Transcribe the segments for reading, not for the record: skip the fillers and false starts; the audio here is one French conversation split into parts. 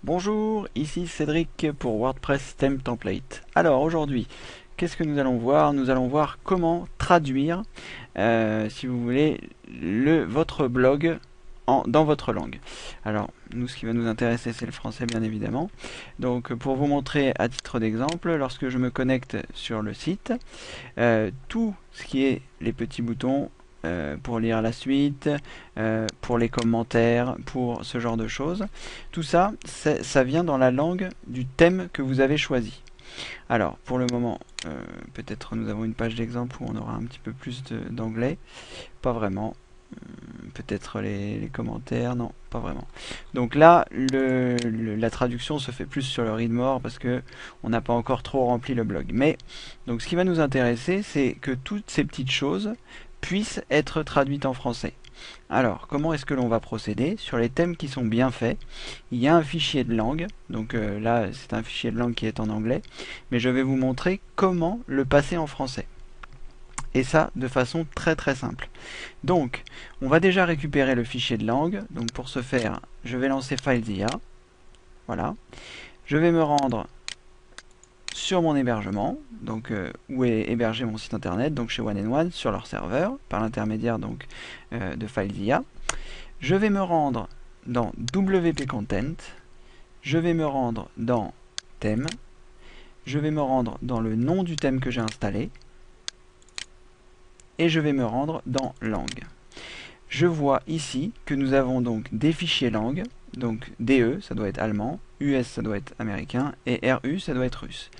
Bonjour, ici Cédric pour WordPress Theme Template. Alors aujourd'hui, qu'est-ce que nous allons voir? Nous allons voir comment traduire, si vous voulez, votre blog dans votre langue. Alors, nous, ce qui va nous intéresser, c'est le français, bien évidemment. Donc, pour vous montrer à titre d'exemple, lorsque je me connecte sur le site, tout ce qui est les petits boutons pour lire la suite, pour les commentaires, pour ce genre de choses. Tout ça, ça vient dans la langue du thème que vous avez choisi. Alors, pour le moment, peut-être nous avons une page d'exemple où on aura un petit peu plus d'anglais. Pas vraiment. Peut-être les commentaires, non, pas vraiment. Donc là, la traduction se fait plus sur le read-more parce que on n'a pas encore trop rempli le blog. Mais donc, ce qui va nous intéresser, c'est que toutes ces petites choses puissent être traduites en français. Alors, comment est-ce que l'on va procéder? Sur les thèmes qui sont bien faits, il y a un fichier de langue. Donc là, c'est un fichier de langue qui est en anglais. Mais je vais vous montrer comment le passer en français. Et ça, de façon très très simple. Donc, on va déjà récupérer le fichier de langue. Donc pour ce faire, je vais lancer FileZilla. Voilà. Je vais me rendre sur mon hébergement, donc où est hébergé mon site internet, donc chez One and One, sur leur serveur, par l'intermédiaire donc de FileZilla. Je vais me rendre dans WP Content. Je vais me rendre dans Thème. Je vais me rendre dans le nom du thème que j'ai installé. Et je vais me rendre dans langue. Je vois ici que nous avons donc des fichiers langue, donc DE, ça doit être allemand, US, ça doit être américain, et RU, ça doit être russe.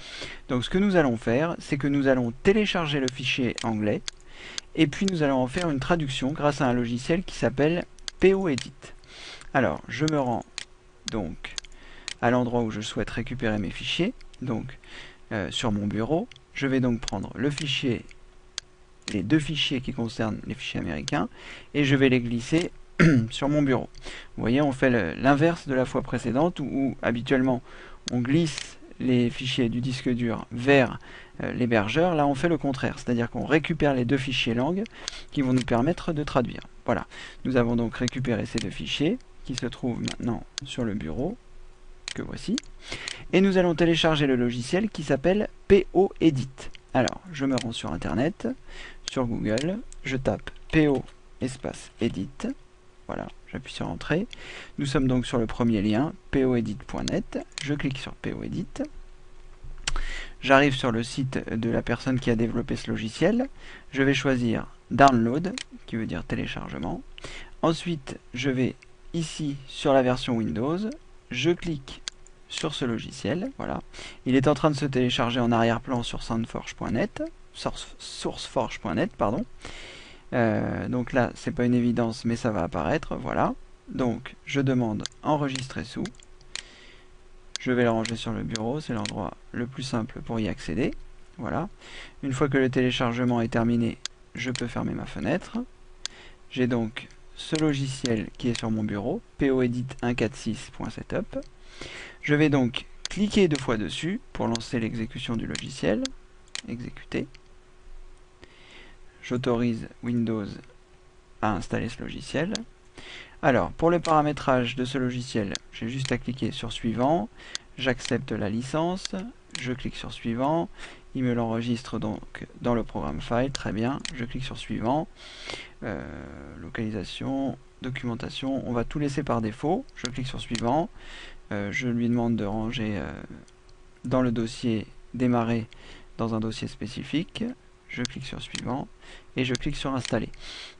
Donc ce que nous allons faire, c'est que nous allons télécharger le fichier anglais, et puis nous allons en faire une traduction grâce à un logiciel qui s'appelle POEdit. Alors, je me rends donc à l'endroit où je souhaite récupérer mes fichiers, donc sur mon bureau. Je vais donc prendre le fichier, les deux fichiers qui concernent les fichiers américains, et je vais les glisser sur mon bureau. Vous voyez, on fait l'inverse de la fois précédente où habituellement on glisse les fichiers du disque dur vers l'hébergeur. Là, on fait le contraire, c'est-à-dire qu'on récupère les deux fichiers langue qui vont nous permettre de traduire. Voilà, nous avons donc récupéré ces deux fichiers qui se trouvent maintenant sur le bureau, que voici, et nous allons télécharger le logiciel qui s'appelle POEdit. Alors, je me rends sur Internet, sur Google, je tape PO espace Edit. Voilà, j'appuie sur Entrée. Nous sommes donc sur le premier lien, poedit.net. Je clique sur POEdit. J'arrive sur le site de la personne qui a développé ce logiciel. Je vais choisir Download, qui veut dire téléchargement. Ensuite, je vais ici sur la version Windows. Je clique sur ce logiciel. Voilà. Il est en train de se télécharger en arrière-plan sur sourceforge.net. Sourceforge.net, pardon. Donc là, c'est pas une évidence, mais ça va apparaître. Voilà. Donc, je demande enregistrer sous. Je vais le ranger sur le bureau, c'est l'endroit le plus simple pour y accéder. Voilà. Une fois que le téléchargement est terminé, je peux fermer ma fenêtre. J'ai donc ce logiciel qui est sur mon bureau, poedit 146.setup. Je vais donc cliquer deux fois dessus pour lancer l'exécution du logiciel. Exécuter. J'autorise Windows à installer ce logiciel. Alors, pour le paramétrage de ce logiciel, j'ai juste à cliquer sur Suivant. J'accepte la licence. Je clique sur Suivant. Il me l'enregistre donc dans le programme File. Très bien. Je clique sur Suivant. Localisation, documentation. On va tout laisser par défaut. Je clique sur Suivant. Je lui demande de ranger dans le dossier Démarrer dans un dossier spécifique. Je clique sur Suivant et je clique sur Installer.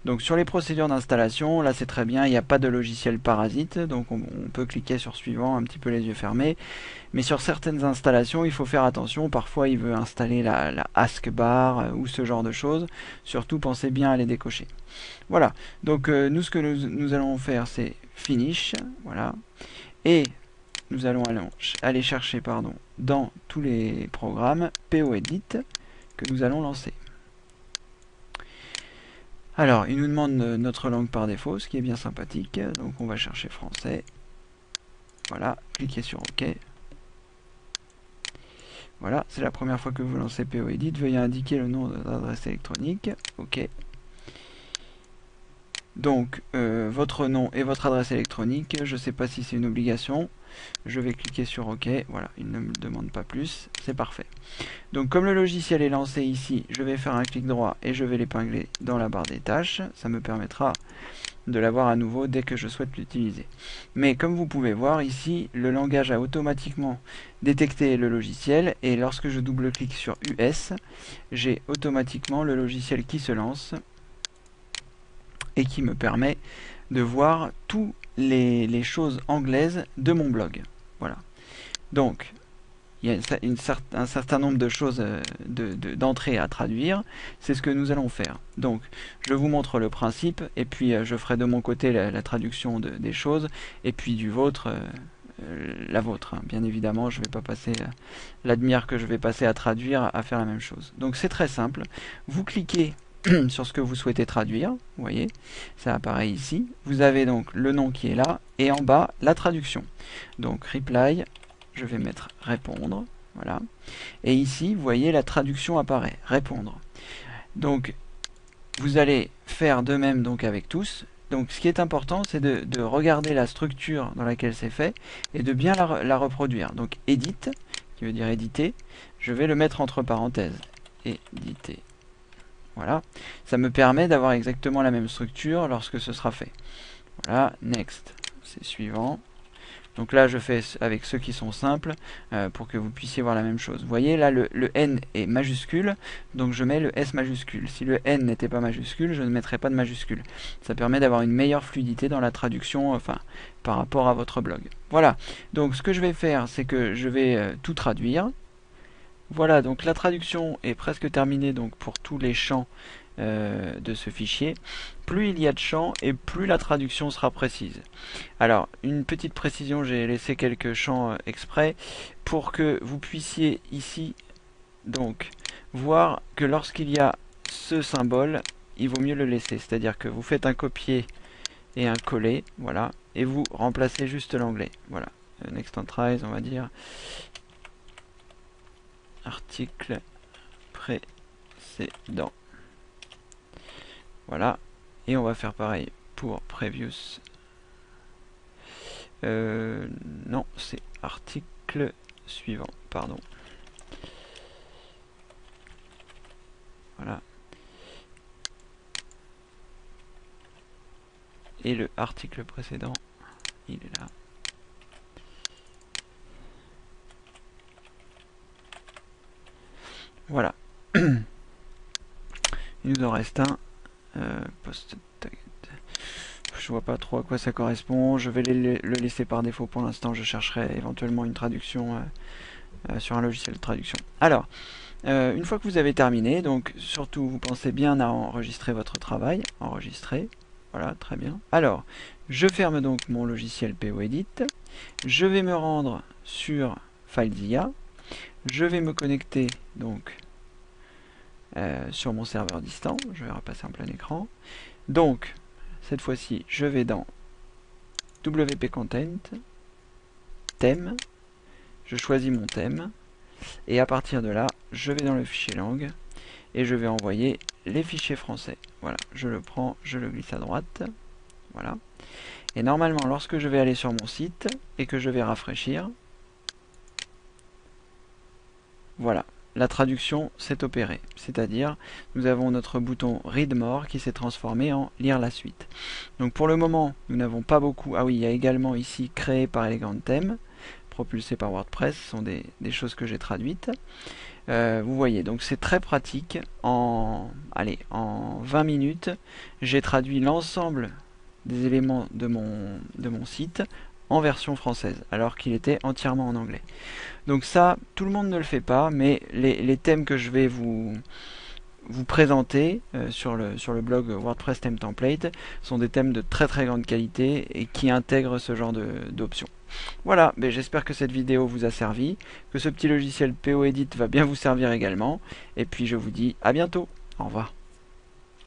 Donc sur les procédures d'installation, là c'est très bien, il n'y a pas de logiciel parasite, donc on peut cliquer sur Suivant un petit peu les yeux fermés. Mais sur certaines installations, il faut faire attention, parfois il veut installer la AskBar ou ce genre de choses. Surtout pensez bien à les décocher. Voilà, donc nous ce que nous allons faire c'est Finish, voilà. Et nous allons aller chercher dans tous les programmes POEdit que nous allons lancer. Alors, il nous demande notre langue par défaut, ce qui est bien sympathique. Donc, on va chercher français. Voilà, cliquez sur OK. Voilà, c'est la première fois que vous lancez POEdit. Veuillez indiquer le nom de l'adresse électronique. OK. Donc votre nom et votre adresse électronique, je ne sais pas si c'est une obligation. Je vais cliquer sur OK, voilà, il ne me demande pas plus, c'est parfait. Donc comme le logiciel est lancé ici, je vais faire un clic droit et je vais l'épingler dans la barre des tâches. Ça me permettra de l'avoir à nouveau dès que je souhaite l'utiliser. Mais comme vous pouvez voir ici, le langage a automatiquement détecté le logiciel et lorsque je double-clique sur US, j'ai automatiquement le logiciel qui se lance et qui me permet de voir toutes les choses anglaises de mon blog. Voilà. Donc, il y a un certain nombre de choses d'entrée à traduire. C'est ce que nous allons faire. Donc, je vous montre le principe, et puis je ferai de mon côté la traduction des choses, et puis du vôtre, la vôtre. Hein. Bien évidemment, je ne vais pas passer la demi-heure que je vais passer à traduire à faire la même chose. Donc, c'est très simple. Vous cliquez sur ce que vous souhaitez traduire, vous voyez, ça apparaît ici. Vous avez donc le nom qui est là, et en bas, la traduction. Donc, reply, je vais mettre répondre, voilà. Et ici, vous voyez, la traduction apparaît, répondre. Donc, vous allez faire de même donc avec tous. Donc, ce qui est important, c'est de regarder la structure dans laquelle c'est fait, et de bien la reproduire. Donc, edit, qui veut dire éditer, je vais le mettre entre parenthèses, éditer. Voilà, ça me permet d'avoir exactement la même structure lorsque ce sera fait. Voilà, next, c'est suivant. Donc là, je fais avec ceux qui sont simples pour que vous puissiez voir la même chose. Vous voyez, là, le N est majuscule, donc je mets le S majuscule. Si le N n'était pas majuscule, je ne mettrais pas de majuscule. Ça permet d'avoir une meilleure fluidité dans la traduction, enfin, par rapport à votre blog. Voilà, donc ce que je vais faire, c'est que je vais tout traduire. Voilà, donc la traduction est presque terminée donc pour tous les champs de ce fichier. Plus il y a de champs et plus la traduction sera précise. Alors, une petite précision, j'ai laissé quelques champs exprès pour que vous puissiez ici donc voir que lorsqu'il y a ce symbole, il vaut mieux le laisser. C'est-à-dire que vous faites un copier et un coller, voilà, et vous remplacez juste l'anglais. Voilà, next entries, on va dire article précédent. Voilà. Et on va faire pareil pour previous. Non, c'est article suivant, pardon. Voilà. Et le article précédent, il est là. Voilà. Il nous en reste un. Post tag. Je vois pas trop à quoi ça correspond. Je vais le laisser par défaut pour l'instant. Je chercherai éventuellement une traduction sur un logiciel de traduction. Alors, une fois que vous avez terminé, donc surtout vous pensez bien à enregistrer votre travail. Enregistrer. Voilà, très bien. Alors, je ferme donc mon logiciel POEdit. Je vais me rendre sur FileZilla. Je vais me connecter donc sur mon serveur distant. Je vais repasser en plein écran. Donc, cette fois-ci, je vais dans WP Content, thème, je choisis mon thème, et à partir de là, je vais dans le fichier langue, et je vais envoyer les fichiers français. Voilà, je le prends, je le glisse à droite, voilà. Et normalement, lorsque je vais aller sur mon site, et que je vais rafraîchir, voilà, la traduction s'est opérée. C'est-à-dire, nous avons notre bouton Read More qui s'est transformé en Lire la suite. Donc pour le moment, nous n'avons pas beaucoup. Ah oui, il y a également ici Créé par Elegant Theme, propulsé par WordPress, ce sont des choses que j'ai traduites. Vous voyez, donc c'est très pratique. En 20 minutes, j'ai traduit l'ensemble des éléments de mon site en version française, alors qu'il était entièrement en anglais. Donc ça, tout le monde ne le fait pas, mais les thèmes que je vais vous présenter sur le blog WordPress Theme Template sont des thèmes de très très grande qualité et qui intègrent ce genre d'options. Voilà, j'espère que cette vidéo vous a servi, que ce petit logiciel POEdit va bien vous servir également, et puis je vous dis à bientôt. Au revoir.